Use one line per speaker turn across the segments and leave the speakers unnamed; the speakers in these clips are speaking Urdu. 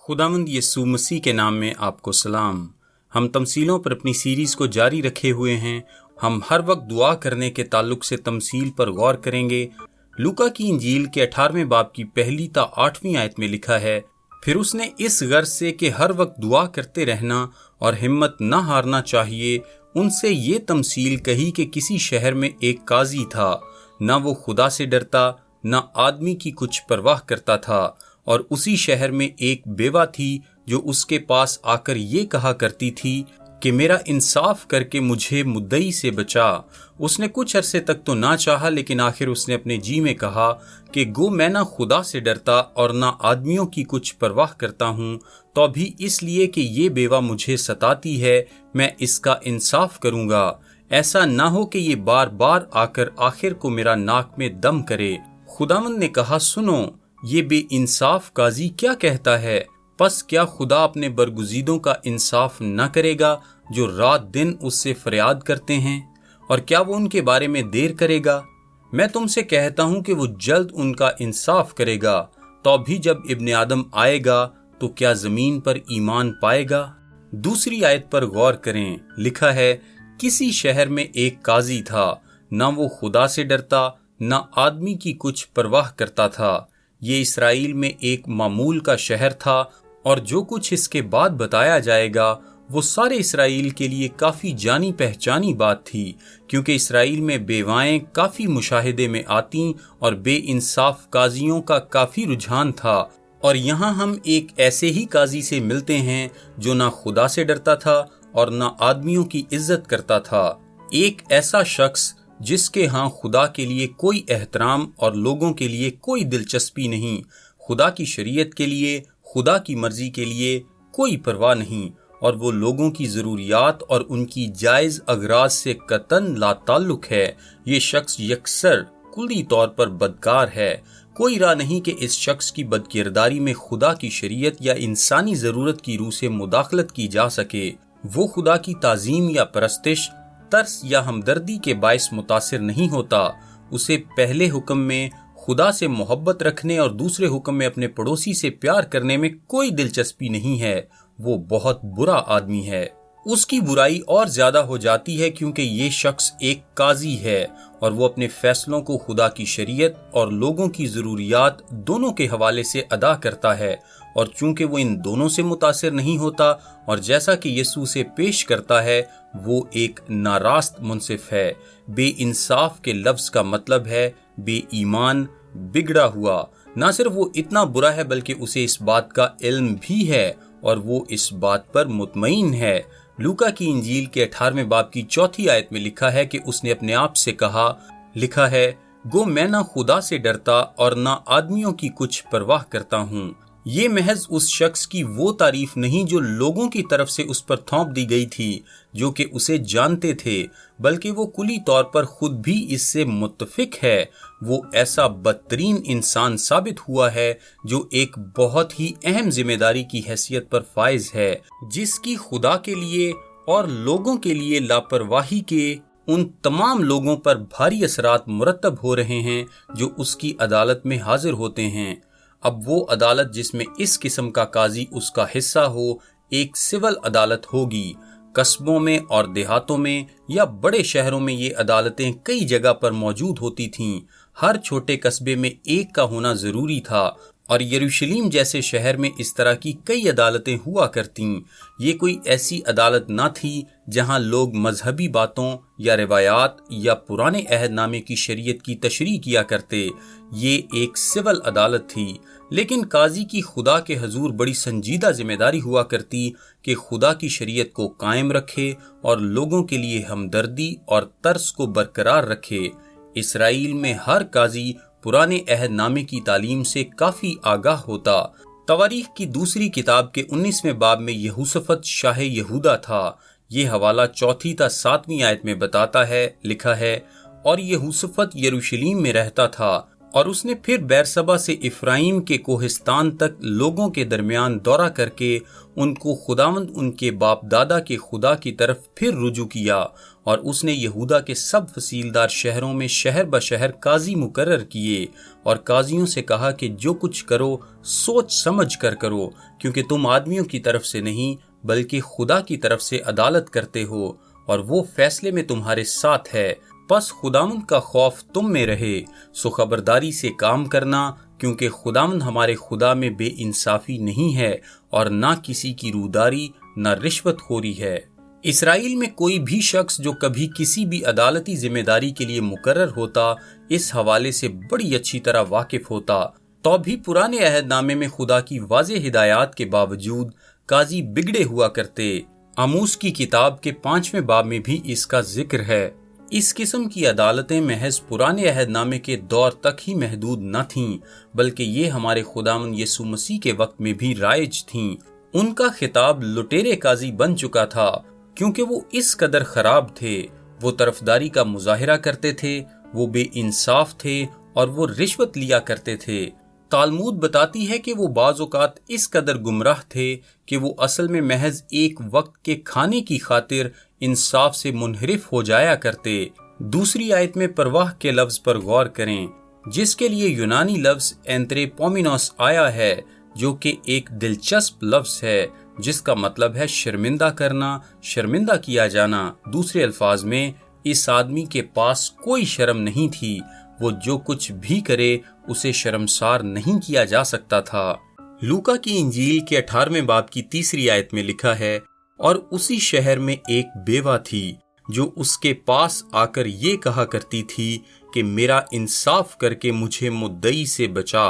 خداوند یسوع مسیح کے نام میں آپ کو سلام۔ ہم تمثیلوں پر اپنی سیریز کو جاری رکھے ہوئے ہیں۔ ہم ہر وقت دعا کرنے کے تعلق سے تمثیل پر غور کریں گے۔ لوکا کی انجیل کے 18ویں باب کی 1 تا 8 آیت میں لکھا ہے، پھر اس نے اس غرض سے کہ ہر وقت دعا کرتے رہنا اور ہمت نہ ہارنا چاہیے، ان سے یہ تمثیل کہی کہ کسی شہر میں ایک قاضی تھا، نہ وہ خدا سے ڈرتا نہ آدمی کی کچھ پرواہ کرتا تھا، اور اسی شہر میں ایک بیوہ تھی جو اس کے پاس آ کر یہ کہا کرتی تھی کہ میرا انصاف کر کے مجھے مدعی سے بچا۔ اس نے کچھ عرصے تک تو نہ چاہا، لیکن آخر اس نے اپنے جی میں کہا کہ گو میں نہ خدا سے ڈرتا اور نہ آدمیوں کی کچھ پرواہ کرتا ہوں، تو بھی اس لیے کہ یہ بیوہ مجھے ستاتی ہے میں اس کا انصاف کروں گا، ایسا نہ ہو کہ یہ بار بار آ کر آخر کو میرا ناک میں دم کرے۔ خداوند نے کہا، سنو، یہ بے انصاف قاضی کیا کہتا ہے؟ پس کیا خدا اپنے برگزیدوں کا انصاف نہ کرے گا جو رات دن اس سے فریاد کرتے ہیں؟ اور کیا وہ ان کے بارے میں دیر کرے گا؟ میں تم سے کہتا ہوں کہ وہ جلد ان کا انصاف کرے گا۔ تو بھی جب ابن آدم آئے گا تو کیا زمین پر ایمان پائے گا؟ دوسری آیت پر غور کریں، لکھا ہے، کسی شہر میں ایک قاضی تھا، نہ وہ خدا سے ڈرتا نہ آدمی کی کچھ پرواہ کرتا تھا۔ یہ اسرائیل میں ایک معمول کا شہر تھا، اور جو کچھ اس کے بعد بتایا جائے گا وہ سارے اسرائیل کے لیے کافی جانی پہچانی بات تھی، کیونکہ اسرائیل میں بیوائیں کافی مشاہدے میں آتیں اور بے انصاف قاضیوں کا کافی رجحان تھا۔ اور یہاں ہم ایک ایسے ہی قاضی سے ملتے ہیں جو نہ خدا سے ڈرتا تھا اور نہ آدمیوں کی عزت کرتا تھا، ایک ایسا شخص جس کے ہاں خدا کے لیے کوئی احترام اور لوگوں کے لیے کوئی دلچسپی نہیں، خدا کی شریعت کے لیے، خدا کی مرضی کے لیے کوئی پرواہ نہیں، اور وہ لوگوں کی ضروریات اور ان کی جائز اغراض سے قطعاً لا تعلق ہے۔ یہ شخص یکسر کلی طور پر بدکار ہے۔ کوئی راہ نہیں کہ اس شخص کی بدکرداری میں خدا کی شریعت یا انسانی ضرورت کی روح سے مداخلت کی جا سکے۔ وہ خدا کی تعظیم یا پرستش، ترس یا ہمدردی کے باعث متاثر نہیں ہوتا۔ اسے پہلے حکم میں خدا سے محبت رکھنے اور دوسرے حکم میں اپنے پڑوسی سے پیار کرنے میں کوئی دلچسپی نہیں ہے۔ وہ بہت برا آدمی ہے۔ اس کی برائی اور زیادہ ہو جاتی ہے کیونکہ یہ شخص ایک قاضی ہے اور وہ اپنے فیصلوں کو خدا کی شریعت اور لوگوں کی ضروریات دونوں کے حوالے سے ادا کرتا ہے، اور چونکہ وہ ان دونوں سے متاثر نہیں ہوتا اور جیسا کہ یسوع سے پیش کرتا ہے، وہ ایک ناراست منصف ہے۔ بے انصاف کے لفظ کا مطلب ہے بے ایمان، بگڑا ہوا۔ نہ صرف وہ اتنا برا ہے بلکہ اسے اس بات کا علم بھی ہے اور وہ اس بات پر مطمئن ہے۔ لوکا کی انجیل کے 18ویں باب کی 4 آیت میں لکھا ہے کہ اس نے اپنے آپ سے کہا، لکھا ہے، گو میں نہ خدا سے ڈرتا اور نہ آدمیوں کی کچھ پرواہ کرتا ہوں۔ یہ محض اس شخص کی وہ تعریف نہیں جو لوگوں کی طرف سے اس پر تھوپ دی گئی تھی جو کہ اسے جانتے تھے، بلکہ وہ کلی طور پر خود بھی اس سے متفق ہے۔ وہ ایسا بدترین انسان ثابت ہوا ہے جو ایک بہت ہی اہم ذمہ داری کی حیثیت پر فائز ہے، جس کی خدا کے لیے اور لوگوں کے لیے لاپرواہی کے ان تمام لوگوں پر بھاری اثرات مرتب ہو رہے ہیں جو اس کی عدالت میں حاضر ہوتے ہیں۔ اب وہ عدالت جس میں اس قسم کا قاضی اس کا حصہ ہو ایک سول عدالت ہوگی۔ قصبوں میں اور دیہاتوں میں یا بڑے شہروں میں یہ عدالتیں کئی جگہ پر موجود ہوتی تھیں۔ ہر چھوٹے قصبے میں ایک کا ہونا ضروری تھا، اور یروشلم جیسے شہر میں اس طرح کی کئی عدالتیں ہوا کرتیں۔ یہ کوئی ایسی عدالت نہ تھی جہاں لوگ مذہبی باتوں یا روایات یا پرانے عہد نامے کی شریعت کی تشریح کیا کرتے۔ یہ ایک سول عدالت تھی، لیکن قاضی کی خدا کے حضور بڑی سنجیدہ ذمہ داری ہوا کرتی کہ خدا کی شریعت کو قائم رکھے اور لوگوں کے لیے ہمدردی اور ترس کو برقرار رکھے۔ اسرائیل میں ہر قاضی پرانے عہد نامے کی تعلیم سے کافی آگاہ ہوتا۔ تواریخ کی دوسری کتاب کے 19ویں باب میں یہوشافط شاہ یہودا تھا۔ یہ حوالہ 4 تا 7 آیت میں بتاتا ہے، لکھا ہے، اور یہوشافط یروشلم میں رہتا تھا، اور اس نے پھر بیرسبا سے افرائیم کے کوہستان تک لوگوں کے درمیان دورہ کر کے ان کو خداوند ان کے باپ دادا کے خدا کی طرف پھر رجوع کیا، اور اس نے یہودا کے سب فصیلدار شہروں میں شہر بشہر قاضی مقرر کیے اور قاضیوں سے کہا کہ جو کچھ کرو سوچ سمجھ کر کرو، کیونکہ تم آدمیوں کی طرف سے نہیں بلکہ خدا کی طرف سے عدالت کرتے ہو، اور وہ فیصلے میں تمہارے ساتھ ہے۔ پس خداوند کا خوف تم میں رہے، سو خبرداری سے کام کرنا، کیونکہ خداوند ہمارے خدا میں بے انصافی نہیں ہے اور نہ کسی کی روداری نہ رشوت خوری ہے۔ اسرائیل میں کوئی بھی شخص جو کبھی کسی بھی عدالتی ذمہ داری کے لیے مقرر ہوتا اس حوالے سے بڑی اچھی طرح واقف ہوتا، تو بھی پرانے عہد نامے میں خدا کی واضح ہدایات کے باوجود قاضی بگڑے ہوا کرتے۔ آموس کی کتاب کے 5ویں باب میں بھی اس کا ذکر ہے۔ اس قسم کی عدالتیں محض پرانے عہد نامے کے دور تک ہی محدود نہ تھیں، بلکہ یہ ہمارے خداوند یسوع مسیح کے وقت میں بھی رائج تھیں۔ ان کا خطاب لٹیرے قاضی بن چکا تھا، کیونکہ وہ اس قدر خراب تھے۔ وہ طرفداری کا مظاہرہ کرتے تھے، وہ بے انصاف تھے اور وہ رشوت لیا کرتے تھے۔ تالمود بتاتی ہے کہ وہ بعض اوقات اس قدر گمراہ تھے کہ وہ اصل میں محض ایک وقت کے کھانے کی خاطر انصاف سے منحرف ہو جایا کرتے۔ دوسری آیت میں پرواہ کے لفظ پر غور کریں، جس کے لیے یونانی لفظ اینتھریپومینوس آیا ہے، جو کہ ایک دلچسپ لفظ ہے جس کا مطلب ہے شرمندہ کرنا، شرمندہ کیا جانا۔ دوسرے الفاظ میں اس آدمی کے پاس کوئی شرم نہیں تھی، وہ جو کچھ بھی کرے اسے شرمسار نہیں کیا جا سکتا تھا۔ لوکا کی انجیل کے 18ویں باب کی 3 آیت میں لکھا ہے، اور اسی شہر میں ایک بیوہ تھی جو اس کے پاس آ کر یہ کہا کرتی تھی کہ میرا انصاف کر کے مجھے مدعی سے بچا۔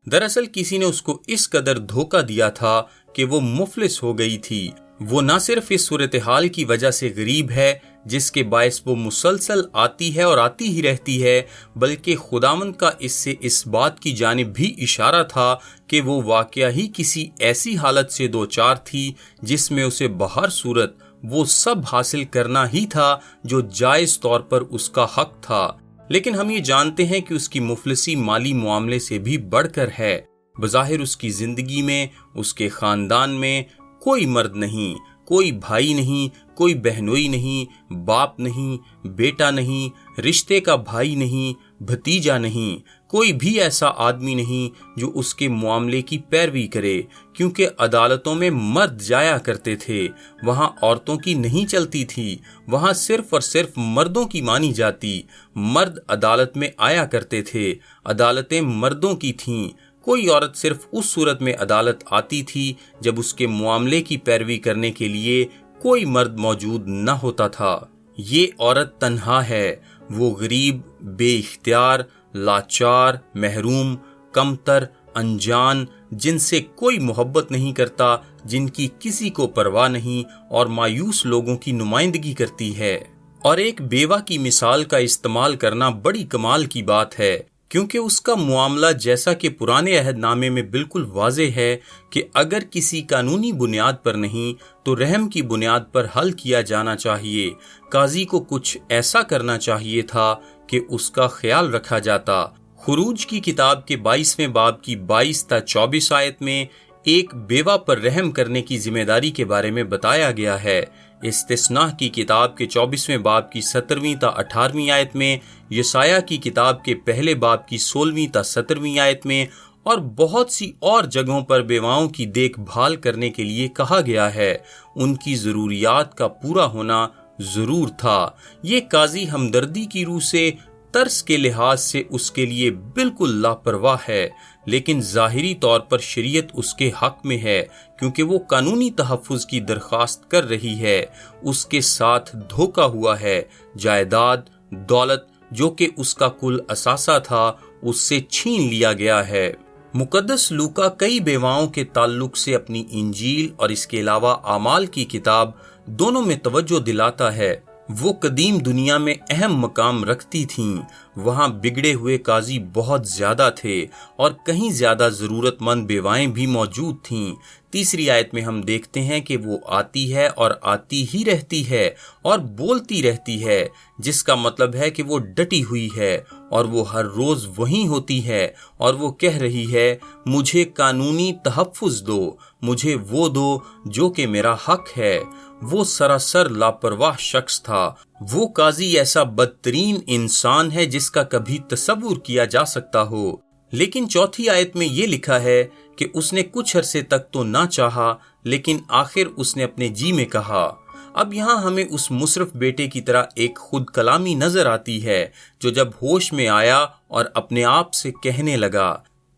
دراصل کسی نے اس کو اس قدر دھوکہ دیا تھا کہ وہ مفلس ہو گئی تھی۔ وہ نہ صرف اس صورتحال کی وجہ سے غریب ہے جس کے باعث وہ مسلسل آتی ہے اور آتی ہی رہتی ہے، بلکہ خداوند کا اس سے اس بات کی جانب بھی اشارہ تھا کہ وہ واقعہ ہی کسی ایسی حالت سے دوچار تھی جس میں اسے بہر صورت وہ سب حاصل کرنا ہی تھا جو جائز طور پر اس کا حق تھا۔ لیکن ہم یہ جانتے ہیں کہ اس کی مفلسی مالی معاملے سے بھی بڑھ کر ہے۔ بظاہر اس کی زندگی میں، اس کے خاندان میں کوئی مرد نہیں، کوئی بھائی نہیں، کوئی بہنوئی نہیں، باپ نہیں، بیٹا نہیں، رشتے کا بھائی نہیں، بھتیجا نہیں، کوئی بھی ایسا آدمی نہیں جو اس کے معاملے کی پیروی کرے، کیونکہ عدالتوں میں مرد جایا کرتے تھے، وہاں عورتوں کی نہیں چلتی تھی، وہاں صرف اور صرف مردوں کی مانی جاتی۔ مرد عدالت میں آیا کرتے تھے، عدالتیں مردوں کی تھیں۔ کوئی عورت صرف اس صورت میں عدالت آتی تھی جب اس کے معاملے کی پیروی کرنے کے لیے کوئی مرد موجود نہ ہوتا تھا۔ یہ عورت تنہا ہے، وہ غریب، بے اختیار، لاچار، محروم، کمتر، انجان، جن سے کوئی محبت نہیں کرتا، جن کی کسی کو پرواہ نہیں اور مایوس لوگوں کی نمائندگی کرتی ہے۔ اور ایک بیوہ کی مثال کا استعمال کرنا بڑی کمال کی بات ہے، کیونکہ اس کا معاملہ جیسا کہ پرانے عہد نامے میں بالکل واضح ہے کہ اگر کسی قانونی بنیاد پر نہیں تو رحم کی بنیاد پر حل کیا جانا چاہیے۔ قاضی کو کچھ ایسا کرنا چاہیے تھا کہ اس کا خیال رکھا جاتا۔ خروج کی کتاب کے 22ویں باب کی 22 تا 24 آیت میں ایک بیوہ پر رحم کرنے کی ذمہ داری کے بارے میں بتایا گیا ہے۔ استثناء کی کتاب کے 24ویں باب کی 17ویں تا 18ویں آیت میں، یسایہ کی کتاب کے پہلے باب کی 16ویں تا 17ویں آیت میں، اور بہت سی اور جگہوں پر بیواؤں کی دیکھ بھال کرنے کے لیے کہا گیا ہے۔ ان کی ضروریات کا پورا ہونا ضرور تھا۔ یہ قاضی ہمدردی کی روح سے، ترس کے لحاظ سے اس کے لیے بالکل لاپرواہ ہے، لیکن ظاہری طور پر شریعت اس کے حق میں ہے، کیونکہ وہ قانونی تحفظ کی درخواست کر رہی ہے۔ اس کے ساتھ دھوکہ ہوا ہے، جائیداد، دولت جو کہ اس کا کل اثاثہ تھا، اس سے چھین لیا گیا ہے۔ مقدس لوکا کئی بیواؤں کے تعلق سے اپنی انجیل اور اس کے علاوہ اعمال کی کتاب دونوں میں توجہ دلاتا ہے۔ وہ قدیم دنیا میں اہم مقام رکھتی تھیں۔ وہاں بگڑے ہوئے قاضی بہت زیادہ تھے اور کہیں زیادہ ضرورت مند بیوائیں بھی موجود تھیں۔ تیسری آیت میں ہم دیکھتے ہیں کہ وہ آتی ہے اور آتی ہی رہتی ہے اور بولتی رہتی ہے، جس کا مطلب ہے کہ وہ ڈٹی ہوئی ہے اور وہ ہر روز وہیں ہوتی ہے، اور وہ کہہ رہی ہے مجھے قانونی تحفظ دو، مجھے وہ دو جو کہ میرا حق ہے۔ وہ سراسر لاپرواہ شخص تھا وہ قاضی ایسا بدترین انسان ہے جس کا کبھی تصور کیا جا سکتا ہو۔ لیکن چوتھی آیت میں یہ لکھا ہے کہ اس نے کچھ عرصے تک تو نہ چاہا، لیکن آخر اس نے اپنے جی میں کہا۔ اب یہاں ہمیں اس مصرف بیٹے کی طرح ایک خود کلامی نظر آتی ہے جو جب ہوش میں آیا اور اپنے آپ سے کہنے لگا،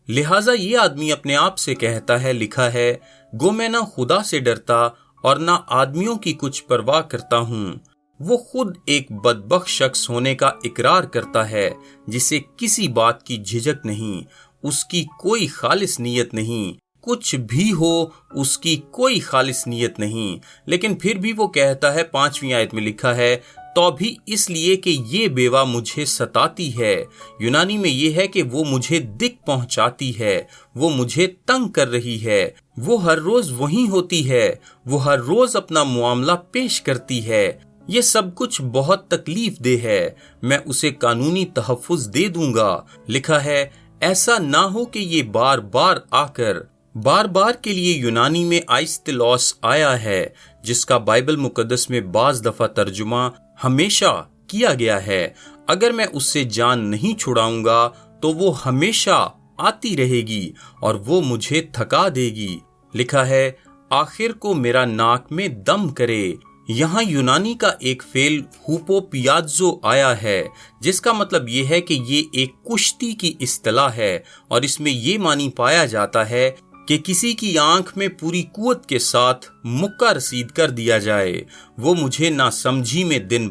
لہٰذا یہ آدمی اپنے آپ سے کہتا ہے، لکھا ہے، گو میں نہ خدا سے ڈرتا اور نہ آدمیوں کی کچھ پرواہ کرتا ہوں۔ وہ خود ایک بدبخت شخص ہونے کا اقرار کرتا ہے جسے کسی بات کی جھجک نہیں، اس کی کوئی خالص نیت نہیں، کچھ بھی ہو اس کی کوئی خالص نیت نہیں، لیکن پھر بھی وہ کہتا ہے، 5ویں آیت میں لکھا ہے، تو بھی اس لیے کہ یہ بیوہ مجھے ستاتی ہے۔ یونانی میں یہ ہے کہ وہ مجھے دکھ پہنچاتی ہے، وہ مجھے تنگ کر رہی ہے، وہ ہر روز وہیں ہوتی ہے، وہ ہر روز اپنا معاملہ پیش کرتی ہے، یہ سب کچھ بہت تکلیف دہ ہے، میں اسے قانونی تحفظ دے دوں گا۔ لکھا ہے، ایسا نہ ہو کہ یہ بار بار آ کر، بار بار کے لیے یونانی میں آئستلوس آیا ہے، جس کا بائبل مقدس میں بعض دفعہ ترجمہ ہمیشہ کیا گیا ہے۔ اگر میں اس سے جان نہیں چھڑاؤں گا تو وہ ہمیشہ آتی رہے گی اور وہ مجھے تھکا دے گی۔ لکھا ہے، آخر کو میرا ناک میں دم کرے۔ یہاں یونانی کا ایک فعل ہوپو پیازو آیا ہے، جس کا مطلب یہ ہے کہ یہ ایک کشتی کی اصطلاح ہے، اور اس میں یہ معنی پایا جاتا ہے کہ کسی کی آنکھ میں پوری قوت کے ساتھ مکہ رسید کر دیا جائے۔ وہ مجھے ناسمجھی میں دن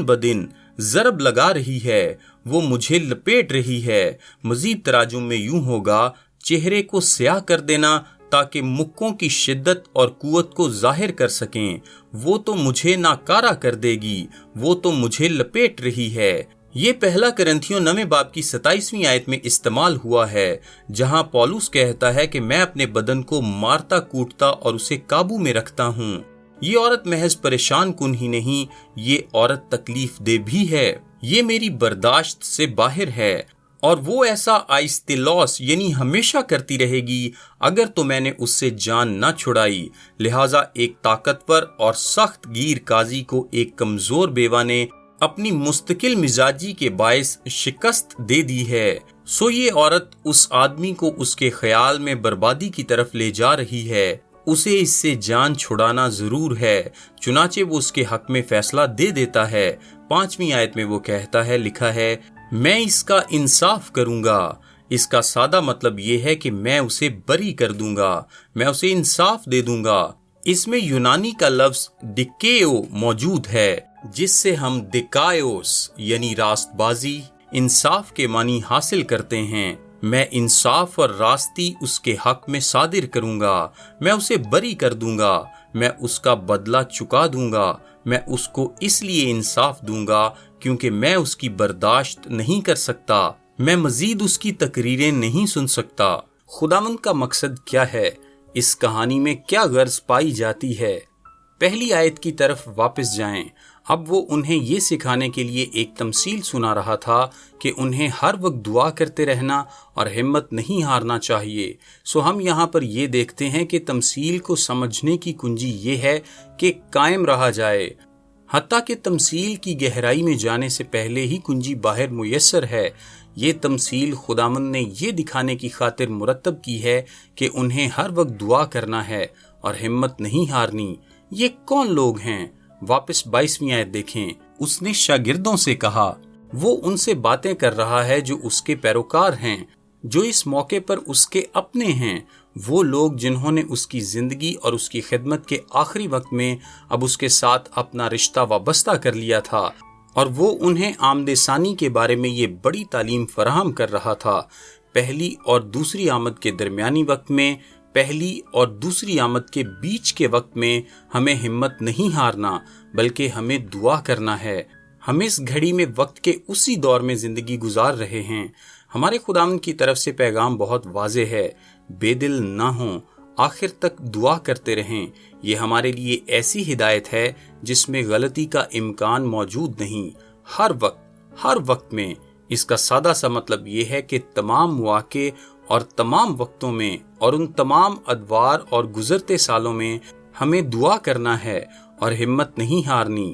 بدن ضرب لگا رہی ہے، وہ مجھے لپیٹ رہی ہے۔ مزید تراجم میں یوں ہوگا، چہرے کو سیاہ کر دینا تاکہ مکوں کی شدت اور قوت کو ظاہر کر سکیں۔ وہ تو مجھے ناکارہ کر دے گی، وہ تو مجھے لپیٹ رہی ہے۔ یہ پہلا کرنتھیوں 9 باب کی 27ویں آیت میں استعمال ہوا ہے، جہاں پولس کہتا ہے کہ میں اپنے بدن کو مارتا کوٹتا اور اسے قابو میں رکھتا ہوں۔ یہ عورت محض پریشان کن ہی نہیں، یہ عورت تکلیف دہ بھی ہے، یہ میری برداشت سے باہر ہے، اور وہ ایسا آئستلوس یعنی ہمیشہ کرتی رہے گی اگر تو میں نے اس سے جان نہ چھڑائی۔ لہٰذا ایک طاقتور اور سخت گیر قاضی کو ایک کمزور بیوہ نے اپنی مستقل مزاجی کے باعث شکست دے دی ہے۔ سو یہ عورت اس آدمی کو اس کے خیال میں بربادی کی طرف لے جا رہی ہے، اسے اس سے جان چھڑانا ضرور ہے، چنانچہ وہ اس کے حق میں فیصلہ دے دیتا ہے۔ 5ویں آیت میں وہ کہتا ہے، لکھا ہے، میں اس کا انصاف کروں گا۔ اس کا سادہ مطلب یہ ہے کہ میں اسے بری کر دوں گا، میں اسے انصاف دے دوں گا۔ اس میں یونانی کا لفظ ڈکیو موجود ہے، جس سے ہم ڈکائیوس یعنی راست بازی، انصاف کے معنی حاصل کرتے ہیں۔ میں انصاف اور راستی اس کے حق میں صادر کروں گا، میں اسے بری کر دوں گا، میں اس کا بدلہ چکا دوں گا، میں اس کو اس لیے انصاف دوں گا کیونکہ میں اس کی برداشت نہیں کر سکتا، میں مزید اس کی تقریریں نہیں سن سکتا۔ خداوند کا مقصد کیا ہے؟ اس کہانی میں کیا غرض پائی جاتی ہے؟ پہلی آیت کی طرف واپس جائیں۔ اب وہ انہیں یہ سکھانے کے لیے ایک تمثیل سنا رہا تھا کہ انہیں ہر وقت دعا کرتے رہنا اور ہمت نہیں ہارنا چاہیے۔ سو ہم یہاں پر یہ دیکھتے ہیں کہ تمثیل کو سمجھنے کی کنجی یہ ہے کہ قائم رہا جائے، حتیٰ کہ تمثیل کی گہرائی میں جانے سے پہلے ہی کنجی باہر میسر ہے۔ یہ تمثیل خداوند نے یہ دکھانے کی خاطر مرتب کی ہے کہ انہیں ہر وقت دعا کرنا ہے اور ہمت نہیں ہارنی۔ یہ کون لوگ ہیں؟ واپس 22ویں آیت دیکھیں۔ اس نے شاگردوں سے کہا، وہ ان سے باتیں کر رہا ہے جو اس کے پیروکار ہیں، جو اس موقع پر اس کے اپنے ہیں، وہ لوگ جنہوں نے اس کی زندگی اور اس کی خدمت کے آخری وقت میں اب اس کے ساتھ اپنا رشتہ وابستہ کر لیا تھا، اور وہ انہیں آمد ثانی کے بارے میں یہ بڑی تعلیم فراہم کر رہا تھا۔ پہلی اور دوسری آمد کے درمیانی وقت میں، پہلی اور دوسری آمد کے بیچ کے وقت میں ہمیں ہمت نہیں ہارنا بلکہ ہمیں دعا کرنا ہے۔ ہم اس گھڑی میں وقت کے اسی دور میں زندگی گزار رہے ہیں۔ ہمارے خداوند کی طرف سے پیغام بہت واضح ہے، بے دل نہ ہوں، آخر تک دعا کرتے رہیں۔ یہ ہمارے لیے ایسی ہدایت ہے جس میں غلطی کا امکان موجود نہیں۔ ہر وقت میں اس کا سادہ سا مطلب یہ ہے کہ تمام مواقع اور تمام وقتوں میں اور ان تمام ادوار اور گزرتے سالوں میں ہمیں دعا کرنا ہے اور ہمت نہیں ہارنی۔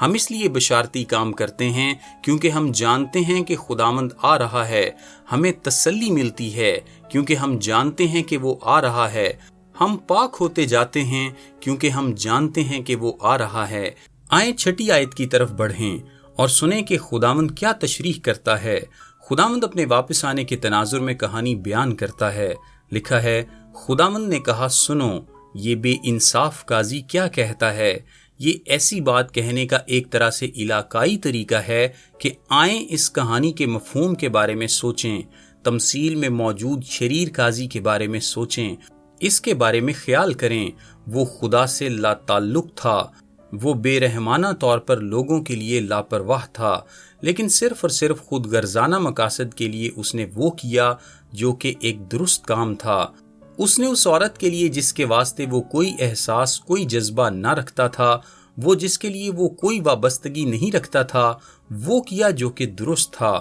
ہم اس لیے بشارتی کام کرتے ہیں کیونکہ ہم جانتے ہیں کہ خداوند آ رہا ہے۔ ہمیں تسلی ملتی ہے کیونکہ ہم جانتے ہیں کہ وہ آ رہا ہے۔ ہم پاک ہوتے جاتے ہیں کیونکہ ہم جانتے ہیں کہ وہ آ رہا ہے۔ آئیں 6 آیت کی طرف بڑھیں اور سنیں کہ خداوند کیا تشریح کرتا ہے۔ خداوند اپنے واپس آنے کے تناظر میں کہانی بیان کرتا ہے۔ لکھا ہے، خداوند نے کہا، سنو، یہ بے انصاف قاضی کیا کہتا ہے۔ یہ ایسی بات کہنے کا ایک طرح سے علاقائی طریقہ ہے کہ آئیں اس کہانی کے مفہوم کے بارے میں سوچیں، تمثیل میں موجود شریر قاضی کے بارے میں سوچیں، اس کے بارے میں خیال کریں۔ وہ خدا سے لا تعلق تھا، وہ بے رحمانہ طور پر لوگوں کے لیے لاپرواہ تھا، لیکن صرف اور صرف خود غرضانہ مقاصد کے لیے اس نے وہ کیا جو کہ ایک درست کام تھا۔ اس نے اس عورت کے لیے جس کے واسطے وہ کوئی احساس، کوئی جذبہ نہ رکھتا تھا، وہ جس کے لیے وہ کوئی وابستگی نہیں رکھتا تھا، وہ کیا جو کہ درست تھا۔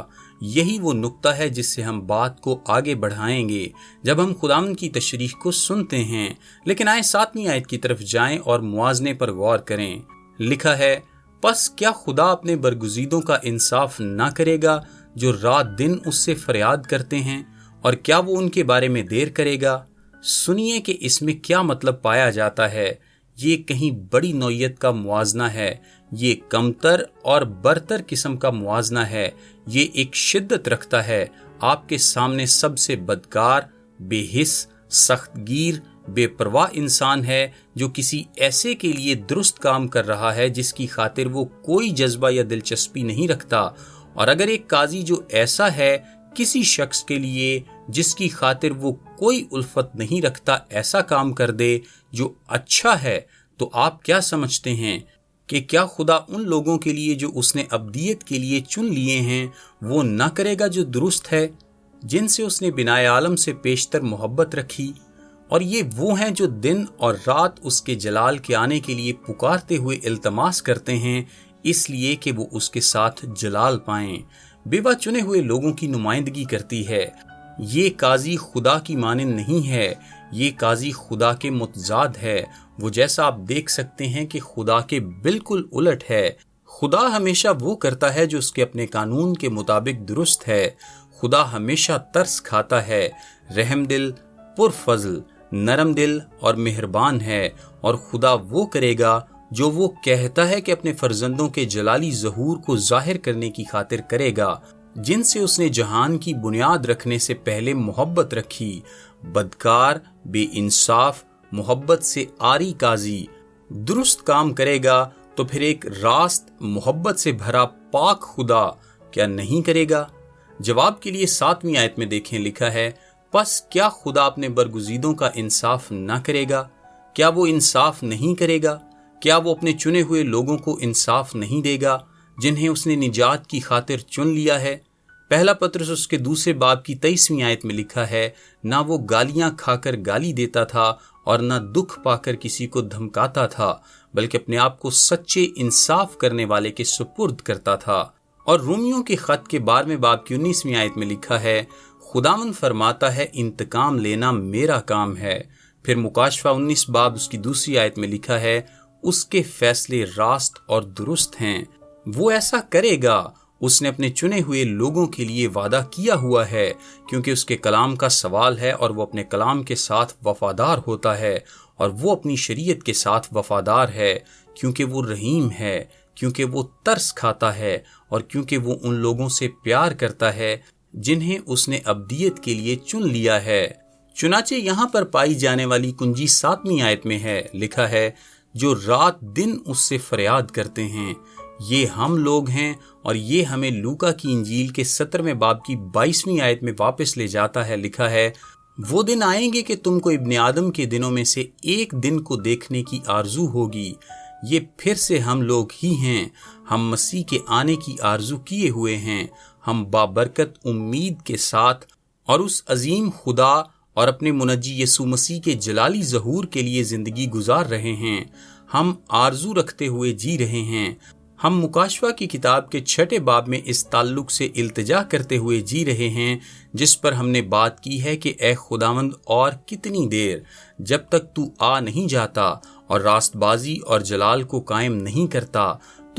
یہی وہ نقطہ ہے جس سے ہم بات کو آگے بڑھائیں گے جب ہم خداوند کی تشریح کو سنتے ہیں۔ لیکن آئے 7ویں آیت کی طرف جائیں اور موازنے پر غور کریں۔ لکھا ہے، پس کیا خدا اپنے برگزیدوں کا انصاف نہ کرے گا جو رات دن اس سے فریاد کرتے ہیں، اور کیا وہ ان کے بارے میں دیر کرے گا؟ سنیے کہ اس میں کیا مطلب پایا جاتا ہے۔ یہ کہیں بڑی نوعیت کا موازنہ ہے، یہ کمتر اور برتر قسم کا موازنہ ہے۔ یہ ایک شدت رکھتا ہے، آپ کے سامنے سب سے بدکار، بے حس، سخت گیر، بے پرواہ انسان ہے جو کسی ایسے کے لیے درست کام کر رہا ہے جس کی خاطر وہ کوئی جذبہ یا دلچسپی نہیں رکھتا۔ اور اگر ایک قاضی جو ایسا ہے کسی شخص کے لیے جس کی خاطر وہ کوئی الفت نہیں رکھتا ایسا کام کر دے جو اچھا ہے، تو آپ کیا سمجھتے ہیں کہ کیا خدا ان لوگوں کے لیے جو اس نے ابدیت کے لیے چن لیے ہیں وہ نہ کرے گا جو درست ہے، جن سے اس نے بنائے عالم سے پیشتر محبت رکھی؟ اور یہ وہ ہیں جو دن اور رات اس کے جلال کے آنے کے لیے پکارتے ہوئے التماس کرتے ہیں، اس لیے کہ وہ اس کے ساتھ جلال پائیں۔ بیوہ چنے ہوئے لوگوں کی نمائندگی کرتی ہے۔ یہ قاضی خدا کی مانند نہیں ہے، یہ قاضی خدا کے متضاد ہے۔ وہ جیسا آپ دیکھ سکتے ہیں کہ خدا کے بالکل الٹ ہے۔ خدا ہمیشہ وہ کرتا ہے جو اس کے اپنے قانون کے مطابق درست ہے۔ خدا ہمیشہ ترس کھاتا ہے، رحم دل، پرفضل، نرم دل اور مہربان ہے، اور خدا وہ کرے گا جو وہ کہتا ہے کہ اپنے فرزندوں کے جلالی ظہور کو ظاہر کرنے کی خاطر کرے گا، جن سے اس نے جہان کی بنیاد رکھنے سے پہلے محبت رکھی۔ بدکار، بے انصاف، محبت سے عاری قاضی درست کام کرے گا تو پھر ایک راست، محبت سے بھرا پاک خدا کیا نہیں کرے گا؟ جواب کے لیے 7ویں آیت میں دیکھیں، لکھا ہے، پس کیا خدا اپنے برگزیدوں کا انصاف نہ کرے گا؟ کیا وہ انصاف نہیں کرے گا؟ کیا وہ اپنے چنے ہوئے لوگوں کو انصاف نہیں دے گا جنہیں اس نے نجات کی خاطر چن لیا ہے؟ پہلا پطرس اس کے 2 باب کی 23ویں آیت میں لکھا ہے، نہ وہ گالیاں کھا کر گالی دیتا تھا اور نہ دکھ پا کر کسی کو دھمکاتا تھا، بلکہ اپنے آپ کو سچے انصاف کرنے والے کے سپرد کرتا تھا۔ اور رومیوں کے خط کے 12ویں باب کی 19ویں آیت میں لکھا ہے، خداوند فرماتا ہے، انتقام لینا میرا کام ہے۔ پھر مکاشفہ 19 باب اس کی 2 آیت میں لکھا ہے، اس کے فیصلے راست اور درست ہیں، وہ ایسا کرے گا، اس نے اپنے چنے ہوئے لوگوں کے لیے وعدہ کیا ہوا ہے، کیونکہ اس کے کلام کا سوال ہے اور وہ اپنے کلام کے ساتھ وفادار ہوتا ہے، اور وہ اپنی شریعت کے ساتھ وفادار ہے، کیونکہ وہ رحیم ہے، کیونکہ وہ ترس کھاتا ہے، اور کیونکہ وہ ان لوگوں سے پیار کرتا ہے جنہیں اس نے ابدیت کے لیے چن لیا ہے۔ چنانچہ یہاں پر پائی جانے والی کنجی 7ویں آیت میں ہے، لکھا ہے، جو رات دن اس سے فریاد کرتے ہیں۔ یہ ہم لوگ ہیں، اور یہ ہمیں لوکا کی انجیل کے 17ویں باب کی 22ویں آیت میں واپس لے جاتا ہے، لکھا ہے، وہ دن آئیں گے کہ تم کو ابن آدم کے دنوں میں سے ایک دن کو دیکھنے کی آرزو ہوگی۔ یہ پھر سے ہم لوگ ہی ہیں، ہم مسیح کے آنے کی آرزو کیے ہوئے ہیں، ہم بابرکت امید کے ساتھ اور اس عظیم خدا اور اپنے منجی یسوع مسیح کے جلالی ظہور کے لیے زندگی گزار رہے ہیں۔ ہم آرزو رکھتے ہوئے جی رہے ہیں، ہم مکاشفہ کی کتاب کے 6 باب میں اس تعلق سے التجا کرتے ہوئے جی رہے ہیں جس پر ہم نے بات کی ہے کہ اے خداوند، اور کتنی دیر، جب تک تو آ نہیں جاتا اور راست بازی اور جلال کو قائم نہیں کرتا،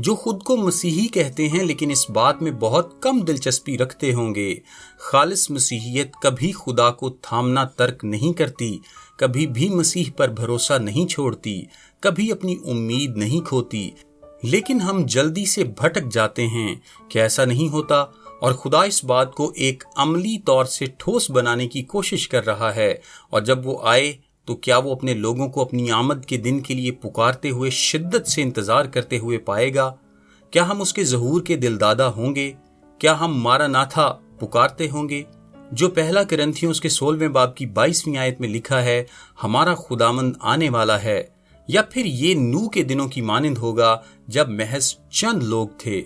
جو خود کو مسیحی کہتے ہیں لیکن اس بات میں بہت کم دلچسپی رکھتے ہوں گے۔ خالص مسیحیت کبھی خدا کو تھامنا ترک نہیں کرتی، کبھی بھی مسیح پر بھروسہ نہیں چھوڑتی، کبھی اپنی امید نہیں کھوتی، لیکن ہم جلدی سے بھٹک جاتے ہیں کہ ایسا نہیں ہوتا، اور خدا اس بات کو ایک عملی طور سے ٹھوس بنانے کی کوشش کر رہا ہے، اور جب وہ آئے تو کیا وہ اپنے لوگوں کو اپنی آمد کے دن کے لیے پکارتے ہوئے شدت سے انتظار کرتے ہوئے پائے گا؟ کیا ہم اس کے ظہور کے دلدادہ ہوں گے؟ کیا ہم مارا ناتھا پکارتے ہوں گے؟ جو پہلا کرنتھیوں اس کے 16ویں باب کی 22ویں آیت میں لکھا ہے، ہمارا خداوند آنے والا ہے، یا پھر یہ نوح کے دنوں کی مانند ہوگا جب محض چند لوگ تھے؟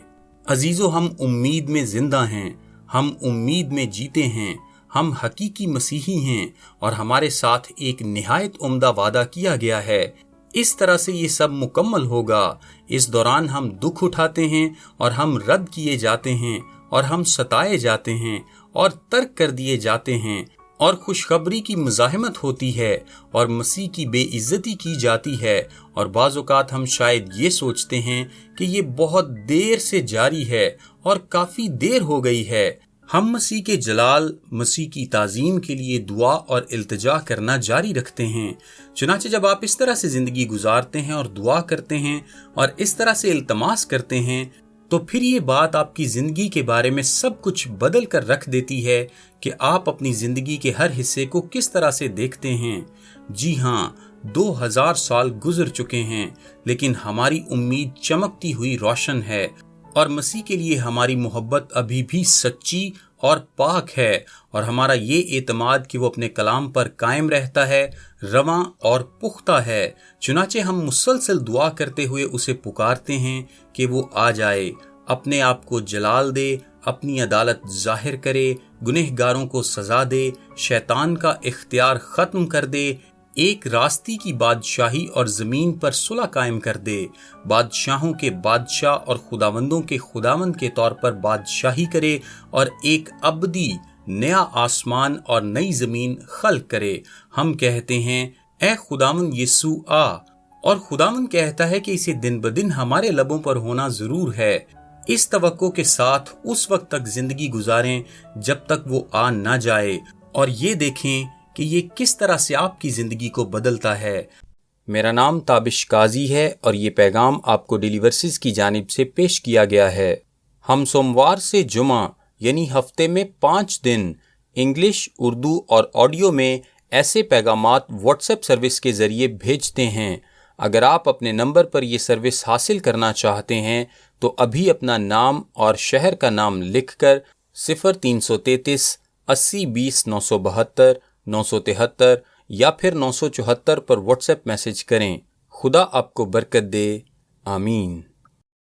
عزیزو، ہم امید میں زندہ ہیں، ہم امید میں جیتے ہیں، ہم حقیقی مسیحی ہیں، اور ہمارے ساتھ ایک نہایت عمدہ وعدہ کیا گیا ہے۔ اس طرح سے یہ سب مکمل ہوگا۔ اس دوران ہم دکھ اٹھاتے ہیں، اور ہم رد کیے جاتے ہیں، اور ہم ستائے جاتے ہیں، اور ترک کر دیے جاتے ہیں، اور خوشخبری کی مزاحمت ہوتی ہے، اور مسیح کی بے عزتی کی جاتی ہے، اور بعض اوقات ہم شاید یہ سوچتے ہیں کہ یہ بہت دیر سے جاری ہے اور کافی دیر ہو گئی ہے۔ ہم مسیح کے جلال، مسیح کی تعظیم کے لیے دعا اور التجا کرنا جاری رکھتے ہیں۔ چنانچہ جب آپ اس طرح سے زندگی گزارتے ہیں اور دعا کرتے ہیں اور اس طرح سے التماس کرتے ہیں، تو پھر یہ بات آپ کی زندگی کے بارے میں سب کچھ بدل کر رکھ دیتی ہے کہ آپ اپنی زندگی کے ہر حصے کو کس طرح سے دیکھتے ہیں۔ جی ہاں، 2000 سال گزر چکے ہیں، لیکن ہماری امید چمکتی ہوئی روشن ہے، اور مسیح کے لیے ہماری محبت ابھی بھی سچی اور پاک ہے، اور ہمارا یہ اعتماد کہ وہ اپنے کلام پر قائم رہتا ہے رواں اور پختہ ہے۔ چنانچہ ہم مسلسل دعا کرتے ہوئے اسے پکارتے ہیں کہ وہ آ جائے، اپنے آپ کو جلال دے، اپنی عدالت ظاہر کرے، گنہگاروں کو سزا دے، شیطان کا اختیار ختم کر دے، ایک راستی کی بادشاہی اور زمین پر صلح قائم کر دے، بادشاہوں کے بادشاہ اور خداوندوں کے خداوند کے طور پر بادشاہی کرے، اور ایک ابدی نیا آسمان اور نئی زمین خلق کرے۔ ہم کہتے ہیں، اے خداوند یسوع آ، اور خداوند کہتا ہے کہ اسے دن بدن ہمارے لبوں پر ہونا ضرور ہے۔ اس توقع کے ساتھ اس وقت تک زندگی گزاریں جب تک وہ آ نہ جائے، اور یہ دیکھیں کہ یہ کس طرح سے آپ کی زندگی کو بدلتا ہے۔ میرا نام تابش قاضی ہے، اور یہ پیغام آپ کو ڈیلی ورسز کی جانب سے پیش کیا گیا ہے۔ ہم سوموار سے جمعہ یعنی ہفتے میں 5 دن انگلش، اردو اور آڈیو میں ایسے پیغامات واٹس ایپ سروس کے ذریعے بھیجتے ہیں۔ اگر آپ اپنے نمبر پر یہ سروس حاصل کرنا چاہتے ہیں تو ابھی اپنا نام اور شہر کا نام لکھ کر 0333 80 20 972 973 یا پھر 974 پر واٹس ایپ میسج کریں۔ خدا آپ کو برکت دے، آمین۔